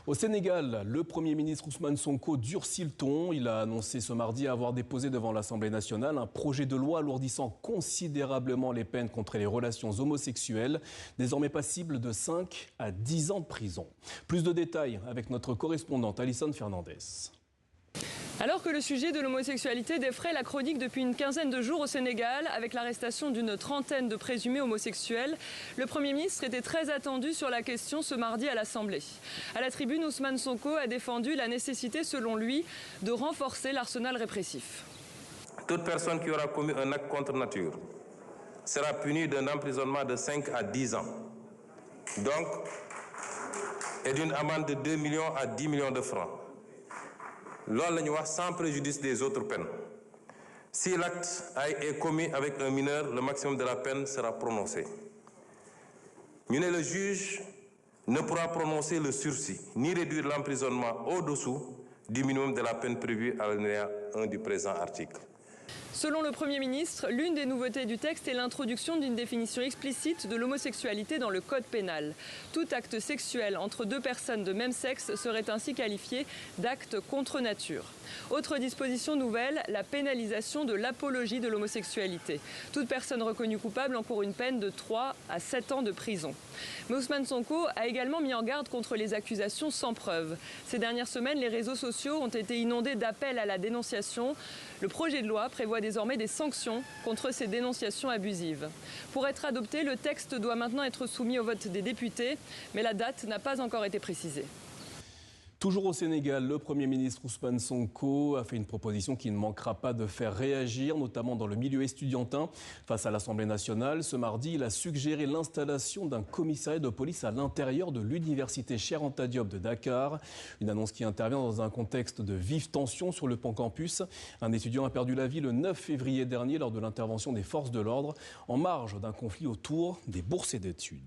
Au Sénégal, le Premier ministre Ousmane Sonko durcit le ton. Il a annoncé ce mardi avoir déposé devant l'Assemblée nationale un projet de loi alourdissant considérablement les peines contre les relations homosexuelles, désormais passibles de 5 à 10 ans de prison. Plus de détails avec notre correspondante Alison Fernandez. Alors que le sujet de l'homosexualité défraie la chronique depuis une quinzaine de jours au Sénégal, avec l'arrestation d'une trentaine de présumés homosexuels, le Premier ministre était très attendu sur la question ce mardi à l'Assemblée. À la tribune, Ousmane Sonko a défendu la nécessité, selon lui, de renforcer l'arsenal répressif. Toute personne qui aura commis un acte contre nature sera punie d'un emprisonnement de 5 à 10 ans. Donc, et d'une amende de 2 millions à 10 millions de francs. Loolu la ñu wax sans préjudice des autres peines. Si l'acte est commis avec un mineur, le maximum de la peine sera prononcé. Le juge ne pourra prononcer le sursis, ni réduire l'emprisonnement au-dessous du minimum de la peine prévue à l'alinéa 1 du présent article. Selon le Premier ministre, l'une des nouveautés du texte est l'introduction d'une définition explicite de l'homosexualité dans le code pénal. Tout acte sexuel entre deux personnes de même sexe serait ainsi qualifié d'acte contre nature. Autre disposition nouvelle, la pénalisation de l'apologie de l'homosexualité. Toute personne reconnue coupable encourt une peine de 3 à 7 ans de prison. Mais Ousmane Sonko a également mis en garde contre les accusations sans preuve. Ces dernières semaines, les réseaux sociaux ont été inondés d'appels à la dénonciation. Le projet de loi prévoit désormais des sanctions contre ces dénonciations abusives. Pour être adopté, le texte doit maintenant être soumis au vote des députés, mais la date n'a pas encore été précisée. Toujours au Sénégal, le Premier ministre Ousmane Sonko a fait une proposition qui ne manquera pas de faire réagir, notamment dans le milieu estudiantin. Face à l'Assemblée nationale, ce mardi, il a suggéré l'installation d'un commissariat de police à l'intérieur de l'université Cheikh Anta Diop de Dakar. Une annonce qui intervient dans un contexte de vive tension sur le pan campus. Un étudiant a perdu la vie le 9 février dernier lors de l'intervention des forces de l'ordre en marge d'un conflit autour des bourses d'études.